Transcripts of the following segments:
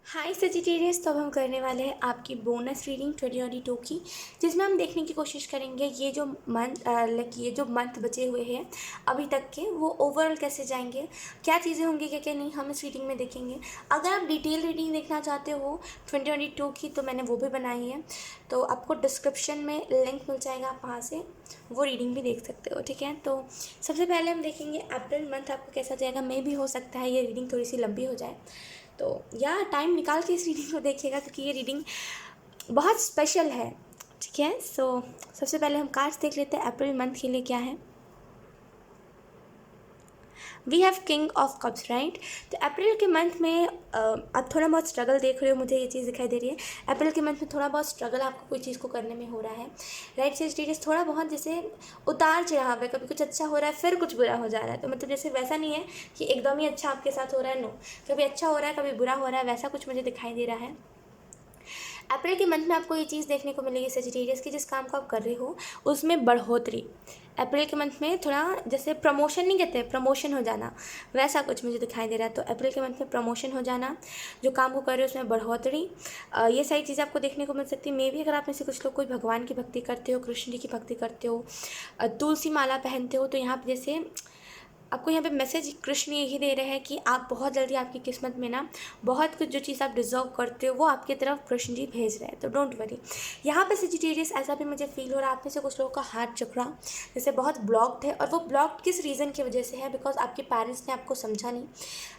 हाय Sagittarius. तो अब हम करने वाले हैं आपकी बोनस रीडिंग 2022 की, जिसमें हम देखने की कोशिश करेंगे ये जो मंथ बचे हुए हैं अभी तक के, वो ओवरऑल कैसे जाएंगे, क्या चीज़ें होंगी, क्या क्या नहीं, हम इस रीडिंग में देखेंगे। अगर आप डिटेल रीडिंग देखना चाहते हो 2022 की, तो मैंने वो भी बनाई है, तो आपको डिस्क्रिप्शन में लिंक मिल जाएगा, आप वहाँ से वो रीडिंग भी देख सकते हो। ठीक है, तो सबसे पहले हम देखेंगे अप्रैल मंथ आपको कैसा जाएगा। मे भी हो सकता है ये रीडिंग थोड़ी सी लंबी हो जाए, तो या टाइम निकाल के इस रीडिंग को देखिएगा, क्योंकि ये रीडिंग बहुत स्पेशल है। ठीक है, सो सबसे पहले हम कार्ड्स देख लेते हैं अप्रैल मंथ के लिए क्या है। We have king of cups, right. तो अप्रैल के मंथ में आप थोड़ा बहुत स्ट्रगल देख रहे हो, मुझे ये चीज़ दिखाई दे रही है। अप्रैल के मंथ में थोड़ा बहुत स्ट्रगल आपको कोई चीज़ को करने में हो रहा है, राइट। से स्टेटस थोड़ा बहुत जैसे उतार चढ़ाव है, कभी कुछ अच्छा हो रहा है फिर कुछ बुरा हो जा रहा है। तो मतलब जैसे वैसा नहीं है कि एकदम ही अच्छा आपके साथ हो रहा है, नो, कभी अच्छा हो रहा है कभी बुरा हो रहा है, वैसा कुछ मुझे दिखाई दे रहा है। अप्रैल के मंथ में आपको ये चीज़ देखने को मिलेगी सजिटेरियस की, जिस काम को आप कर रहे हो उसमें बढ़ोतरी। अप्रैल के मंथ में थोड़ा जैसे प्रमोशन नहीं कहते, प्रमोशन हो जाना, वैसा कुछ मुझे दिखाई दे रहा है। तो अप्रैल के मंथ में प्रमोशन हो जाना, जो काम को कर रहे हो उसमें बढ़ोतरी, ये सारी चीज़ें आपको देखने को मिल सकती है। मे भी अगर आप में से कुछ लोग कोई भगवान की भक्ति करते हो, कृष्ण जी की भक्ति करते हो, तुलसी माला पहनते हो, तो यहाँ पर जैसे आपको यहाँ पे मैसेज कृष्ण यही दे रहे हैं कि आप बहुत जल्दी, आपकी किस्मत में ना बहुत कुछ जो चीज़ आप डिजर्व करते हो वो आपकी तरफ कृष्ण जी भेज रहे हैं, तो डोंट वरी। यहाँ पे सजिटेरियस ऐसा भी मुझे फील हो रहा है, आप में से कुछ लोगों का हार्ट चक्रा जैसे बहुत ब्लॉक्ड है, और वो ब्लॉक्ड किस रीज़न की वजह से है, बिकॉज आपके पेरेंट्स ने आपको समझा नहीं,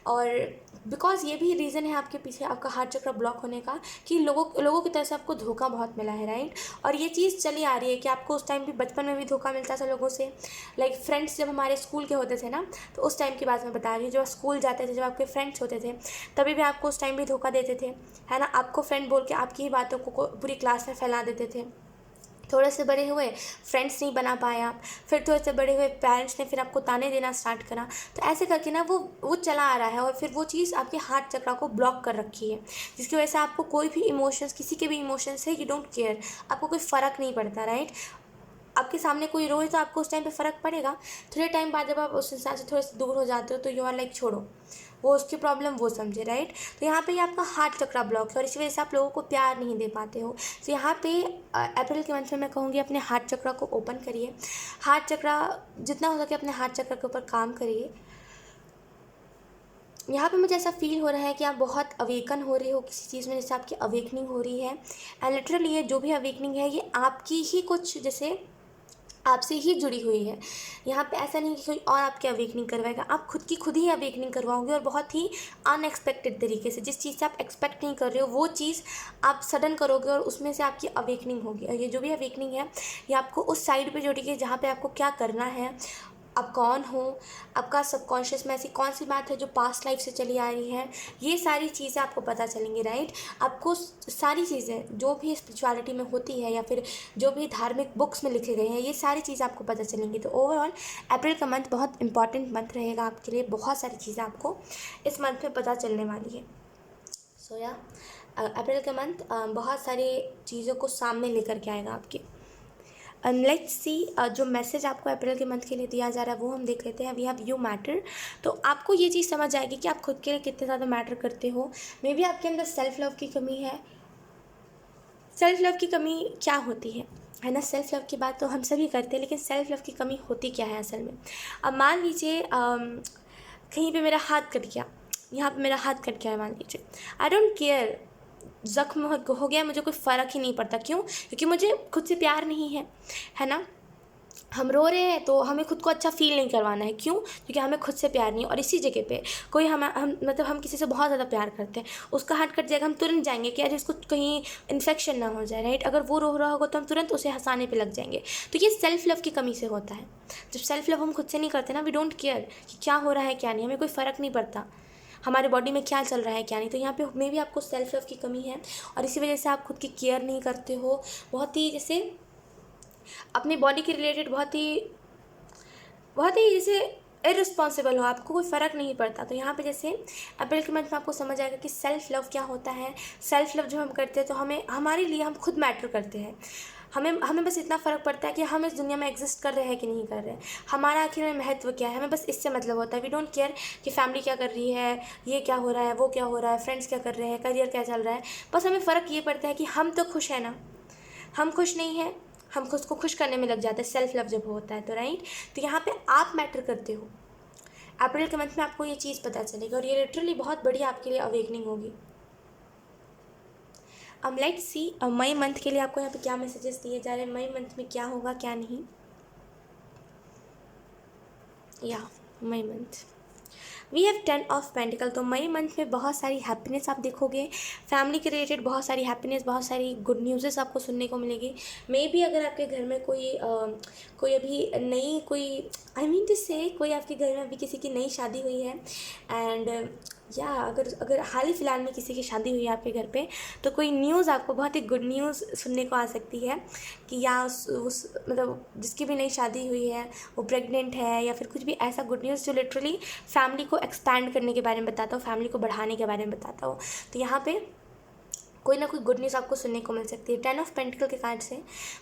और बिकॉज ये भी रीज़न है आपके पीछे आपका हार्ट चक्र ब्लॉक होने का, कि लोगों की तरफ से आपको धोखा बहुत मिला है, राइट। और ये चीज़ चली आ रही है कि आपको उस टाइम भी बचपन में भी धोखा मिलता था लोगों से, लाइक फ्रेंड्स जब हमारे स्कूल के होते थे ना, तो उस टाइम की बात मैं बता रही हूँ, जब स्कूल जाते थे, जब आपके फ्रेंड्स होते थे, तभी भी आपको उस टाइम भी धोखा देते थे, है ना। आपको फ्रेंड बोल के आपकी ही बातों को पूरी क्लास में फैला देते थे। थोड़े से बड़े हुए, फ्रेंड्स नहीं बना पाए आप, फिर थोड़े से बड़े हुए, पेरेंट्स ने फिर आपको ताने देना स्टार्ट करा, तो ऐसे करके ना वो चला आ रहा है, और फिर वो चीज़ आपके हार्ट चक्र को ब्लॉक कर रखी है, जिसकी वजह से आपको कोई भी इमोशंस, किसी के भी इमोशंस है, यू डोंट केयर, आपको कोई फ़र्क नहीं पड़ता, राइट। आपके सामने कोई रोए तो आपको उस टाइम पे फ़र्क पड़ेगा, थोड़े टाइम बाद जब आप उस इंसान से थोड़े से दूर हो जाते हो तो यू आर लाइक छोड़ो, वो उसकी प्रॉब्लम वो समझे, राइट। तो यहाँ पे आपका हार्ट चक्रा ब्लॉक है, और इसी वजह से आप लोगों को प्यार नहीं दे पाते हो। तो यहाँ पे अप्रैल के मंथ में मैं कहूँगी अपने हार्ट चक्रा को ओपन करिए, हार्ट चक्रा जितना हो सके अपने हार्ट चक्र के ऊपर काम करिए। यहाँ पे मुझे ऐसा फील हो रहा है कि आप बहुत अवेकन हो रहे हो किसी चीज़ में, जैसे आपकी अवेकनिंग हो रही है, एंड लिटरली ये जो भी अवेकनिंग है ये आपकी ही कुछ जैसे आपसे ही जुड़ी हुई है। यहाँ पे ऐसा नहीं कि कोई और आपकी अवेकनिंग करवाएगा, आप खुद की खुद ही अवेकनिंग करवाओगे, और बहुत ही अनएक्सपेक्टेड तरीके से, जिस चीज़ से आप एक्सपेक्ट नहीं कर रहे हो वो चीज़ आप सडन करोगे, और उसमें से आपकी अवेकनिंग होगी। और ये जो भी अवेकनिंग है ये आपको उस साइड पे जोड़ेगी जहाँ पे आपको क्या करना है, आप कौन हो, आपका सबकॉन्शियस में ऐसी कौन सी बात है जो पास्ट लाइफ से चली आ रही है, ये सारी चीज़ें आपको पता चलेंगी, राइट। आपको सारी चीज़ें जो भी स्पिरिचुअलिटी में होती है, या फिर जो भी धार्मिक बुक्स में लिखे गए हैं, ये सारी चीज़ें आपको पता चलेंगी। तो ओवरऑल अप्रैल का मंथ बहुत इंपॉर्टेंट मंथ रहेगा आपके लिए, बहुत सारी चीज़ें आपको इस मंथ में पता चलने वाली है। सो या अप्रैल का मंथ बहुत सारी चीज़ों को सामने लेकर के आएगा आपके। लेट्स सी जो मैसेज आपको अप्रैल के मंथ के लिए दिया जा रहा है वो हम देख लेते हैं। We have you matter. तो आपको ये चीज़ समझ आएगी कि आप खुद के लिए कितने ज़्यादा मैटर करते हो। मे बी आपके अंदर सेल्फ लव की कमी है। सेल्फ लव की कमी क्या होती है ना। सेल्फ लव की बात तो हम सभी करते हैं, लेकिन सेल्फ लव की कमी होती क्या है असल में। अब मान लीजिए कहीं पे मेरा हाथ कट गया, यहाँ पे मेरा हाथ कट गया है मान लीजिए, आई डोंट केयर, ज़ख्म हो गया, मुझे कोई फ़र्क ही नहीं पड़ता। क्यों? क्योंकि मुझे खुद से प्यार नहीं है ना। हम रो रहे हैं तो हमें खुद को अच्छा फ़ील नहीं करवाना है। क्यों? क्योंकि हमें खुद से प्यार नहीं है। और इसी जगह पे कोई हम मतलब हम किसी से बहुत ज़्यादा प्यार करते हैं, उसका हाथ कट जाएगा, हम तुरंत जाएंगे कि यार इसको कहीं इन्फेक्शन ना हो जाए, राइट। अगर वो रो रहा होगा तो हम तुरंत उसे हंसाने पे लग जाएंगे। तो ये सेल्फ लव की कमी से होता है। जब सेल्फ लव हम खुद से नहीं करते ना, वी डोंट केयर कि क्या हो रहा है क्या नहीं, हमें कोई फ़र्क नहीं पड़ता हमारे बॉडी में क्या चल रहा है क्या नहीं। तो यहाँ पे मे भी आपको सेल्फ लव की कमी है, और इसी वजह से आप खुद की केयर नहीं करते हो। बहुत ही जैसे अपनी बॉडी के रिलेटेड बहुत ही जैसे इरिस्पॉन्सिबल हो, आपको कोई फ़र्क नहीं पड़ता। तो यहाँ पे जैसे अप्रैल के मंथ में आपको समझ आएगा कि सेल्फ लव क्या होता है। सेल्फ लव जो हम करते हैं तो हमें हमारे लिए हम खुद मैटर करते हैं। हमें हमें बस इतना फ़र्क पड़ता है कि हम इस दुनिया में एग्जिस्ट कर रहे हैं कि नहीं कर रहे हैं, हमारा आखिर में महत्व क्या है, हमें बस इससे मतलब होता है। वी डोंट केयर कि फैमिली क्या कर रही है, ये क्या हो रहा है, वो क्या हो रहा है, फ्रेंड्स क्या कर रहे हैं, करियर क्या चल रहा है। बस हमें फ़र्क ये पड़ता है कि हम तो खुश हैं ना। हम खुश नहीं हैं, हम खुद को खुश करने में लग जाते हैं, सेल्फ लव जब होता है तो, राइट। तो यहाँ पे आप मैटर करते हो। अप्रैल के मंथ में आपको ये चीज़ पता चलेगी और ये लिटरली बहुत बड़ी आपके लिए अवेकनिंग होगी। अब लेट्स सी मई मंथ के लिए आपको यहाँ पे क्या मैसेजेस दिए जा रहे हैं, मई मंथ में क्या होगा क्या नहीं। या मई month we have 10 of pentacles. तो मई मंथ में बहुत सारी हैप्पीनेस आप देखोगे, फैमिली के रिलेटेड बहुत सारी हैप्पीनेस, बहुत सारी गुड न्यूज़ेस आपको सुनने को मिलेगी। मे बी अगर आपके घर में कोई अभी नई कोई आई मीन टू से कोई आपके घर में अभी किसी की नई शादी हुई है एंड या अगर हाल ही फ़िलहाल में किसी की शादी हुई है आपके घर पे, तो कोई न्यूज़ आपको बहुत ही गुड न्यूज़ सुनने को आ सकती है कि या उस मतलब जिसकी भी नई शादी हुई है वो प्रेग्नेंट है, या फिर कुछ भी ऐसा गुड न्यूज़ जो लिटरली फैमिली को एक्सपैंड करने के बारे में बताता हो, फैमिली को बढ़ाने के बारे में बताता हो। तो यहाँ पे कोई ना कोई गुड न्यूज़ आपको सुनने को मिल सकती है। 10 ऑफ पेंटिकल के कार्ड से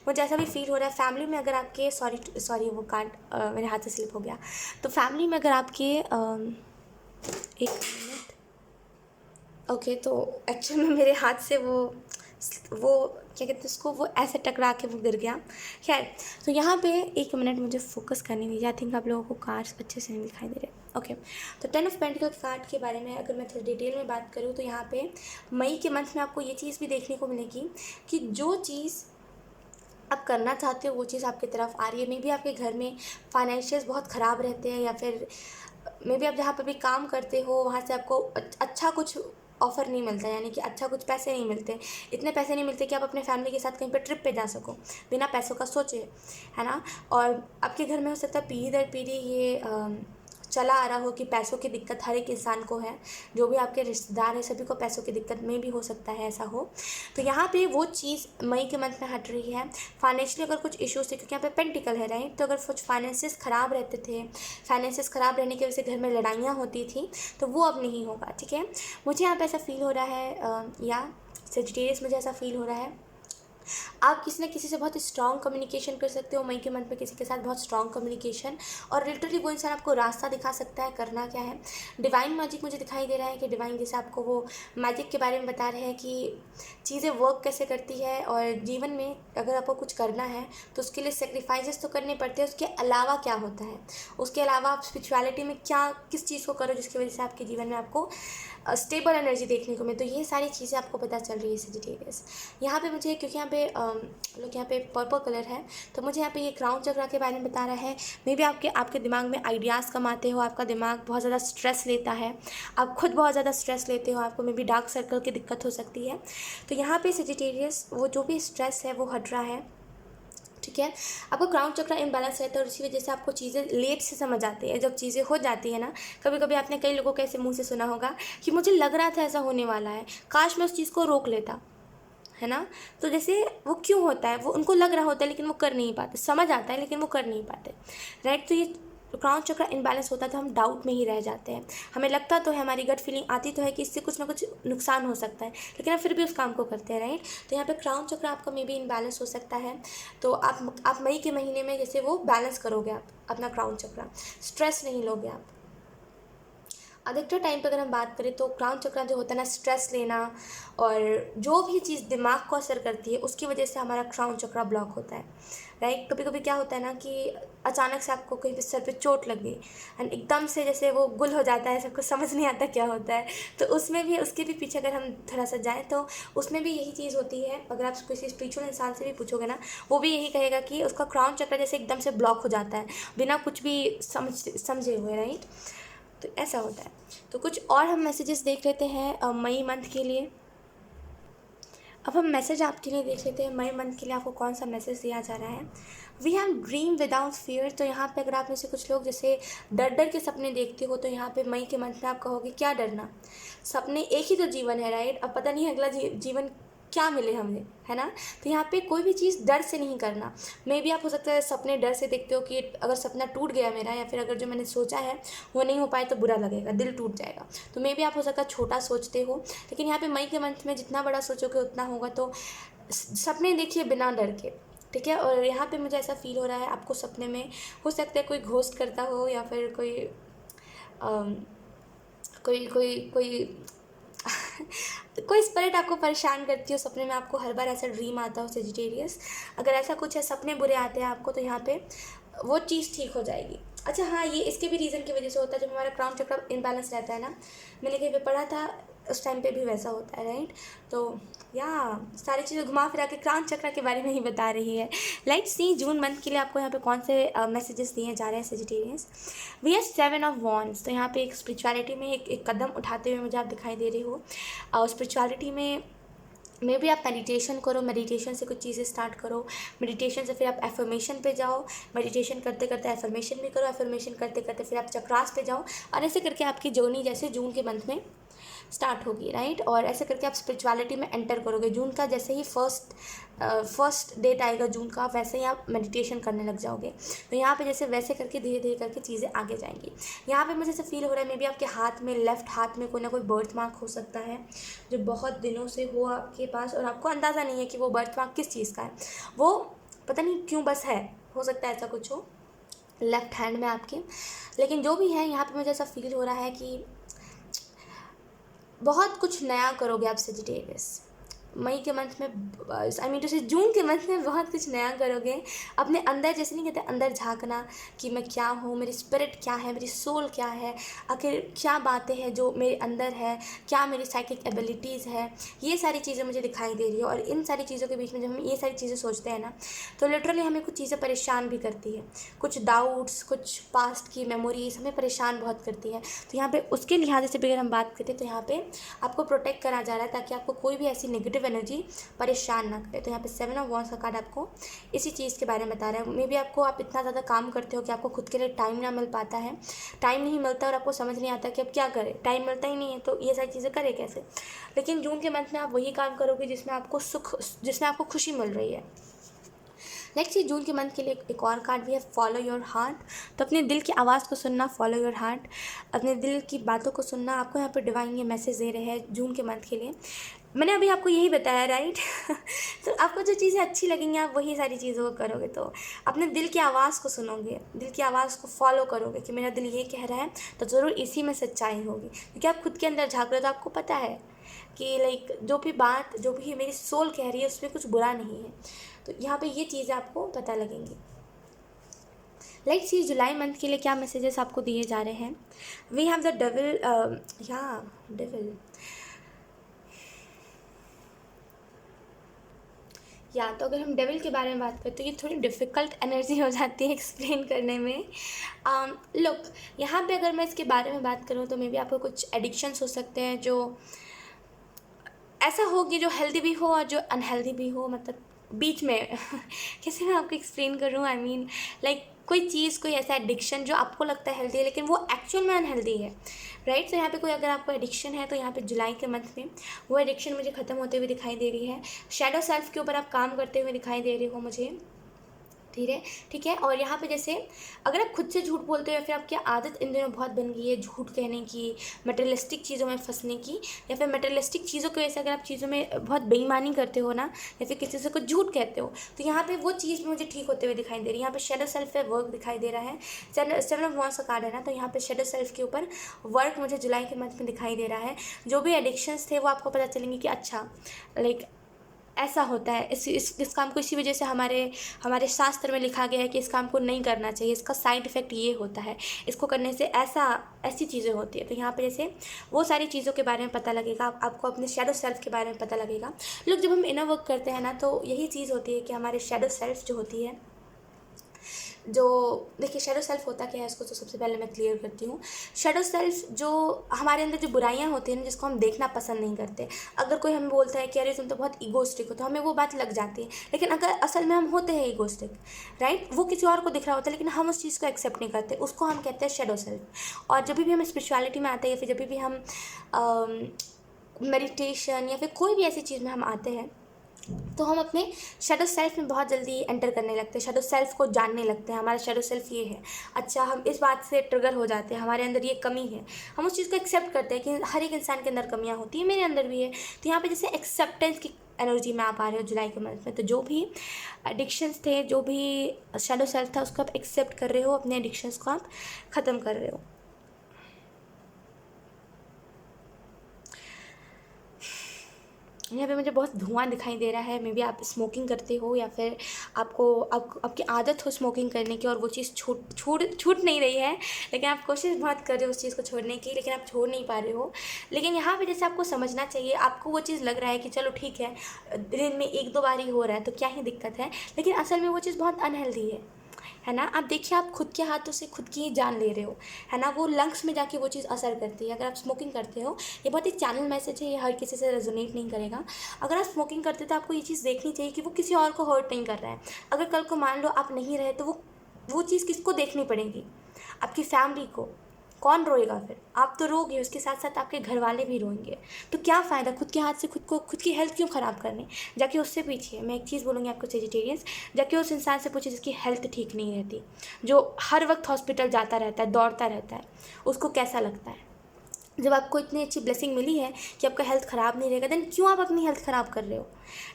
मुझे ऐसा भी फील हो रहा है, फैमिली में अगर आपके सॉरी वो कार्ड मेरे हाथ से स्लिप हो गया। तो फैमिली में अगर आपके एक मिनट, ओके, तो एक्चुअल में मेरे हाथ से वो क्या कहते हैं उसको, वो ऐसे टकरा के वो गिर गया। खैर, तो यहाँ पे एक मिनट मुझे फोकस करने दीजिए। आई थिंक आप लोगों को कार्ड्स अच्छे से नहीं दिखाई दे रहे। ओके, तो 10 ऑफ पेंटिकल कार्ड के बारे में अगर मैं थोड़ी डिटेल में बात करूँ तो यहाँ पे मई के मंथ में आपको ये चीज़ भी देखने को मिलेगी कि जो चीज़ आप करना चाहते हो वो चीज़ आपकी तरफ आ रही है। मे बी आपके घर में फाइनेंशियल्स बहुत ख़राब रहते हैं, या फिर मे बी आप जहाँ पर भी काम करते हो वहाँ से आपको अच्छा कुछ ऑफ़र नहीं मिलता, यानी कि अच्छा कुछ पैसे नहीं मिलते, इतने पैसे नहीं मिलते कि आप अपने फैमिली के साथ कहीं पे ट्रिप पे जा सको बिना पैसों का सोचे, है ना। और आपके घर में हो सकता है पीढ़ी दर पीढ़ी ये चला आ रहा हो कि पैसों की दिक्कत हर एक इंसान को है, जो भी आपके रिश्तेदार हैं सभी को पैसों की दिक्कत में भी हो सकता है ऐसा हो। तो यहाँ पे वो चीज़ मई के मंथ में हट रही है। फाइनेंशियली अगर कुछ इश्यूज थे, क्योंकि यहाँ पे पेंटिकल है, राइट, तो अगर कुछ फाइनेंसेस ख़राब रहते थे, फाइनेंसेस ख़राब रहने की वजह से घर में लड़ाइयाँ होती थी, तो वो अब नहीं होगा, ठीक है। मुझे यहाँ पे ऐसा फील हो रहा है या सेजिटेरियस मुझे ऐसा फील हो रहा है आप किसी न किसी से बहुत स्ट्रॉन्ग कम्युनिकेशन कर सकते हो मई के मंथ में, किसी के साथ बहुत स्ट्रॉन्ग कम्युनिकेशन, और लिटरली वो इंसान आपको रास्ता दिखा सकता है करना क्या है। डिवाइन मैजिक मुझे दिखाई दे रहा है कि डिवाइन जैसे आपको वो मैजिक के बारे में बता रहे हैं कि चीज़ें वर्क कैसे करती है, और जीवन में अगर आपको कुछ करना है तो उसके लिए सेक्रीफाइसेस तो करने पड़ते हैं, उसके अलावा क्या होता है, उसके अलावा आप स्पिरिचुअलिटी में क्या किस चीज़ को करो जिसकी वजह से आपके जीवन में आपको स्टेबल एनर्जी देखने को मिले। तो ये सारी चीज़ें आपको पता चल रही है सेजिटेरियस। यहाँ पे मुझे, क्योंकि यहाँ पे लोग यहाँ पे पर्पल कलर है, तो मुझे यहाँ पे ये क्राउन चक्रा के बारे में बता रहा है। मे बी आपके दिमाग में आइडियाज़ कम आते हो, आपका दिमाग बहुत ज़्यादा स्ट्रेस लेता है, आप खुद बहुत ज़्यादा स्ट्रेस लेते हो, आपको मे बी डार्क सर्कल की दिक्कत हो सकती है। तो यहाँ पे सेजिटेरियस वो जो भी स्ट्रेस है वो हट रहा है, ठीक है। आपको क्राउन चक्रा इम्बैलेंस रहता है और इसी वजह से आपको चीज़ें लेट से समझ आती है। जब चीज़ें हो जाती है ना, कभी कभी आपने कई लोगों के ऐसे मुंह से सुना होगा कि मुझे लग रहा था ऐसा होने वाला है, काश मैं उस चीज़ को रोक लेता, है ना। तो जैसे वो क्यों होता है, वो उनको लग रहा होता है लेकिन वो कर नहीं पाते, समझ आता है लेकिन वो कर नहीं पाते, राइट। तो ये क्राउन चक्र इनबैलेंस होता है तो हम डाउट में ही रह जाते हैं। हमें लगता तो है, हमारी गट फीलिंग आती तो है कि इससे कुछ ना कुछ नुकसान हो सकता है, लेकिन हम फिर भी उस काम को करते हैं, राइट। तो यहाँ पे क्राउन चक्र आपका मे बी इनबैलेंस हो सकता है। तो आप मई के महीने में जैसे वो बैलेंस करोगे, आप अपना क्राउन चक्र, स्ट्रेस नहीं लोगे आप। अधिकतर टाइम पे अगर हम बात करें तो क्राउन चक्र जो होता है ना, स्ट्रेस लेना और जो भी चीज़ दिमाग को असर करती है उसकी वजह से हमारा क्राउन चक्र ब्लॉक होता है, राइट। कभी कभी क्या होता है ना कि अचानक से आपको कहीं पे सर पे चोट लग गई एंड एकदम से जैसे वो गुल हो जाता है, सबको समझ नहीं आता क्या होता है। तो उसमें भी, उसके भी पीछे अगर हम थोड़ा सा जाएँ तो उसमें भी यही चीज़ होती है। अगर आप किसी स्पिरिचुअल इंसान से भी पूछोगे ना, वो भी यही कहेगा कि उसका क्राउन चक्र जैसे एकदम से ब्लॉक हो जाता है बिना कुछ भी समझे हुए, राइट। तो ऐसा होता है। तो कुछ और हम मैसेजेस देख लेते हैं मई मंथ के लिए। अब हम मैसेज आपके लिए देख लेते हैं मई मंथ के लिए आपको कौन सा मैसेज दिया जा रहा है। We have dream without fear. तो यहाँ पे अगर आप में से कुछ लोग जैसे डर डर के सपने देखते हो, तो यहाँ पे मई के मंथ में आप कहोगे क्या डरना, सपने एक ही तो जीवन है, राइट। अब पता नहीं अगला जीवन क्या मिले हमें, है ना। तो यहाँ पे कोई भी चीज़ डर से नहीं करना। मे भी आप हो सकता है सपने डर से देखते हो कि अगर सपना टूट गया मेरा, या फिर अगर जो मैंने सोचा है वो नहीं हो पाए तो बुरा लगेगा, दिल टूट जाएगा। तो मे भी आप हो सकता है छोटा सोचते हो, लेकिन यहाँ पे मई के मंथ में जितना बड़ा सोचोगे उतना होगा। तो सपने देखिए बिना डर के, ठीक है। और यहाँ पे मुझे ऐसा फील हो रहा है आपको सपने में हो सकता है कोई घोस्ट करता हो, या फिर कोई अम, कोई कोई कोई कोई स्पिरिट आपको परेशान करती हो सपने में, आपको हर बार ऐसा ड्रीम आता हो सेजिटेरियस। अगर ऐसा कुछ है, सपने बुरे आते हैं आपको, तो यहाँ पे वो चीज़ ठीक हो जाएगी। अच्छा हाँ, ये इसके भी रीज़न की वजह से होता है, जब हमारा क्राउन चक्र इनबैलेंस रहता है ना, मैंने कहीं पे पढ़ा था, उस टाइम पे भी वैसा होता है, राइट। तो या सारी चीज़ें घुमा फिरा के क्राउन चक्र के बारे में ही बता रही है। लेट्स सी जून मंथ के लिए आपको यहाँ पे कौन से मैसेजेस दिए जा रहे हैं Sagittarians. We are 7 of wands. तो यहाँ पे एक स्पिरिचुअलिटी में एक कदम उठाते हुए मुझे आप दिखाई दे रही हो। और स्पिरिचुअलिटी में मे भी आप मेडिटेशन करो, मेडिटेशन से कुछ चीज़ें स्टार्ट करो, मेडिटेशन से फिर आप एफर्मेशन पे जाओ, मेडिटेशन करते करते एफर्मेशन भी करो, एफर्मेशन करते करते फिर आप चक्रास पे जाओ, और ऐसे करके आपकी जर्नी जैसे जून के मंथ में स्टार्ट होगी, राइट। और ऐसे करके आप स्पिरिचुअलिटी में एंटर करोगे। जून का जैसे ही फर्स्ट डेट आएगा जून का, वैसे ही आप मेडिटेशन करने लग जाओगे। तो यहाँ पे जैसे वैसे करके धीरे धीरे करके चीज़ें आगे जाएंगी। यहाँ पे मुझे ऐसा फील हो रहा है मे बी आपके हाथ में, लेफ्ट हाथ में कोई ना कोई बर्थ मार्क हो सकता है, जो बहुत दिनों से हो आपके पास, और आपको अंदाज़ा नहीं है कि वो बर्थ मार्क किस चीज़ का है, वो पता नहीं क्यों बस है, हो सकता है ऐसा कुछ हो लेफ्ट हैंड में आपके। लेकिन जो भी है, यहाँ पे मुझे ऐसा फील हो रहा है कि बहुत कुछ नया करोगे आप सेजिटेरियस मई के मंथ में, आई मीन टू से जून के मंथ में बहुत कुछ नया करोगे अपने अंदर। जैसे नहीं कहते अंदर झांकना कि मैं क्या हूँ, मेरी स्पिरिट क्या है, मेरी सोल क्या है, आखिर क्या बातें हैं जो मेरे अंदर है, क्या मेरी साइकिक एबिलिटीज़ है, ये सारी चीज़ें मुझे दिखाई दे रही है। और इन सारी चीज़ों के बीच में जब हम ये सारी चीज़ें सोचते हैं ना, तो लिटरली हमें कुछ चीज़ें परेशान भी करती है, कुछ डाउट्स, कुछ पास्ट की मेमोरीज हमें परेशान बहुत करती है। तो यहाँ पे उसके लिहाज से भी अगर हम बात करें, तो यहाँ पे आपको प्रोटेक्ट करा जा रहा है ताकि आपको कोई भी ऐसी नेगेटिव एनर्जी परेशान ना करे। तो यहाँ पे 7 ऑफ वॉन्ड्स का कार्ड आपको इसी चीज़ के बारे में बता रहा है। मे बी आपको, आप इतना ज़्यादा काम करते हो कि आपको खुद के लिए टाइम ना मिल पाता है, टाइम नहीं मिलता और आपको समझ नहीं आता कि अब क्या करें, टाइम मिलता ही नहीं है, तो ये सारी चीज़ें करें कैसे। लेकिन जून के मंथ में आप वही काम करोगे जिसमें आपको सुख, जिसमें आपको खुशी मिल रही है। नेक्स्ट ये जून के मंथ के लिए एक और कार्ड भी है, फॉलो योर हार्ट। तो अपने दिल की आवाज़ को सुनना, फॉलो योर हार्ट, अपने दिल की बातों को सुनना। आपको यहाँ पर डिवाइन ये मैसेज दे रहे हैं जून के मंथ के लिए। मैंने अभी आपको यही बताया, राइट। तो आपको जो चीज़ें अच्छी लगेंगी आप वही सारी चीज़ों को करोगे। तो अपने दिल की आवाज़ को सुनोगे, दिल की आवाज़ को फॉलो करोगे कि मेरा दिल ये कह रहा है, तो ज़रूर इसी में सच्चाई होगी। क्योंकि आप खुद के अंदर झाँक रहे हो तो आपको पता है कि लाइक जो भी बात, जो भी मेरी सोल कह रही है उसमें कुछ बुरा नहीं है। तो यहाँ पे ये चीज़ें आपको पता लगेंगी। लेट्स सी जुलाई मंथ के लिए क्या मैसेजेस आपको दिए जा रहे हैं। We have the devil, devil या तो अगर हम डेविल के बारे में बात करें तो ये थोड़ी डिफ़िकल्ट एनर्जी हो जाती है एक्सप्लेन करने में। लुक, यहाँ पे अगर मैं इसके बारे में बात करूँ तो मे बी आपको कुछ एडिक्शंस हो सकते हैं जो ऐसा हो कि जो हेल्दी भी हो और जो अनहेल्दी भी हो, मतलब बीच में कैसे मैं आपको एक्सप्लेन करूँ, आई मीन लाइक कोई चीज़, कोई ऐसा एडिक्शन जो आपको लगता है हेल्दी है लेकिन वो एक्चुअल में अनहेल्दी है, राइट। तो यहाँ पे कोई अगर आपको एडिक्शन है तो यहाँ पे जुलाई के मंथ में वो एडिक्शन मुझे ख़त्म होते हुए दिखाई दे रही है। शैडो सेल्फ के ऊपर आप काम करते हुए दिखाई दे रहे हो मुझे, ठीक है। और यहाँ पे जैसे अगर आप खुद से झूठ बोलते हो या फिर आपकी आदत इन दिनों बहुत बन गई है झूठ कहने की, मटेरियलिस्टिक चीज़ों में फंसने की, या फिर मटेरियलिस्टिक चीज़ों की वजह से अगर आप चीज़ों में बहुत बेईमानी करते हो ना, या फिर किसी से कुछ झूठ कहते हो, तो यहाँ पे वो चीज़ मुझे ठीक होते हुए दिखाई दे रही है। यहाँ पे शेडो सेल्फ पे वर्क दिखाई दे रहा है। 7 ऑफ वॉन्ड्स का कार्ड है ना, तो यहाँ पे शेडो सेल्फ के ऊपर वर्क मुझे जुलाई के मंथ में दिखाई दे रहा है। जो भी एडिक्शंस थे वो आपको पता चलेंगे कि अच्छा लाइक ऐसा होता है, इस काम को इसी वजह से हमारे शास्त्र में लिखा गया है कि इस काम को नहीं करना चाहिए, इसका साइड इफ़ेक्ट ये होता है, इसको करने से ऐसी चीज़ें होती है। तो यहाँ पे जैसे वो सारी चीज़ों के बारे में पता लगेगा, आपको अपने शेडो सेल्फ के बारे में पता लगेगा। लोग जब हम इनर वर्क करते हैं ना, तो यही चीज़ होती है कि हमारे शेडो सेल्फ जो होती है, जो देखिए शेडो सेल्फ होता क्या है इसको तो सबसे पहले मैं क्लियर करती हूँ। शेडो सेल्फ जो हमारे अंदर जो बुराइयाँ होती हैं ना, जिसको हम देखना पसंद नहीं करते, अगर कोई हमें बोलता है कि अरे तुम तो बहुत ईगोस्टिक हो, तो हमें वो बात लग जाती है। लेकिन अगर असल में हम होते हैं ईगोस्टिक, राइट, वो किसी और को दिख रहा होता है लेकिन हम उस चीज़ को एक्सेप्ट नहीं करते, उसको हम कहते हैं शेडो सेल्फ। और जब भी हम स्पिरिचुअलिटी में आते हैं या फिर जब भी हम मेडिटेशन या फिर कोई भी ऐसी चीज़ में हम आते हैं, तो हम अपने शेडो सेल्फ में बहुत जल्दी एंटर करने लगते हैं, शेडो सेल्फ को जानने लगते हैं। हमारा शेडो सेल्फ ये है, अच्छा हम इस बात से ट्रिगर हो जाते हैं, हमारे अंदर ये कमी है, हम उस चीज़ को एक्सेप्ट करते हैं कि हर एक इंसान के अंदर कमियाँ होती हैं, मेरे अंदर भी है। तो यहाँ पे जैसे एक्सेप्टेंस की एनर्जी में आप आ रहे हो जुलाई के मंथ में, तो जो भी एडिक्शंस थे, जो भी शेडो सेल्फ था, उसको आप एक्सेप्ट कर रहे हो, अपने एडिक्शंस को आप ख़त्म कर रहे हो। यहाँ पे मुझे बहुत धुआं दिखाई दे रहा है, मे बी आप स्मोकिंग करते हो या फिर आपकी आदत हो स्मोकिंग करने की और वो चीज़ छूट नहीं रही है, लेकिन आप कोशिश बहुत कर रहे हो उस चीज़ को छोड़ने की, लेकिन आप छोड़ नहीं पा रहे हो। लेकिन यहाँ पे जैसे आपको समझना चाहिए, आपको वो चीज़ लग रहा है कि चलो ठीक है, दिन में 1-2 बार ही हो रहा है तो क्या ही दिक्कत है, लेकिन असल में वो चीज़ बहुत अनहेल्दी है ना। आप देखिए, आप खुद के हाथों से खुद की जान ले रहे हो, है ना। वो लंग्स में जाके वो चीज़ असर करती है। अगर आप स्मोकिंग करते हो, ये बहुत ही चैनल मैसेज है, ये हर किसी से रेजोनेट नहीं करेगा। अगर आप स्मोकिंग करते हो तो आपको ये चीज़ देखनी चाहिए कि वो किसी और को हर्ट नहीं कर रहा है। अगर कल को मान लो आप नहीं रहे, तो वो चीज़ किसको देखनी पड़ेगी? आपकी फैमिली को। कौन रोएगा फिर? आप तो रोगे, उसके साथ साथ आपके घर वाले भी रोएंगे। तो क्या फ़ायदा खुद के हाथ से खुद की हेल्थ क्यों ख़राब करनी? जाके उससे पूछिए। मैं एक चीज़ बोलूँगी आपको सेजिटेरियंस, जाके उस इंसान से पूछिए जिसकी हेल्थ ठीक नहीं रहती, जो हर वक्त हॉस्पिटल जाता रहता है, दौड़ता रहता है, उसको कैसा लगता है? जब आपको इतनी अच्छी ब्लेसिंग मिली है कि आपका हेल्थ ख़राब नहीं रहेगा, देन क्यों आप अपनी हेल्थ ख़राब कर रहे हो?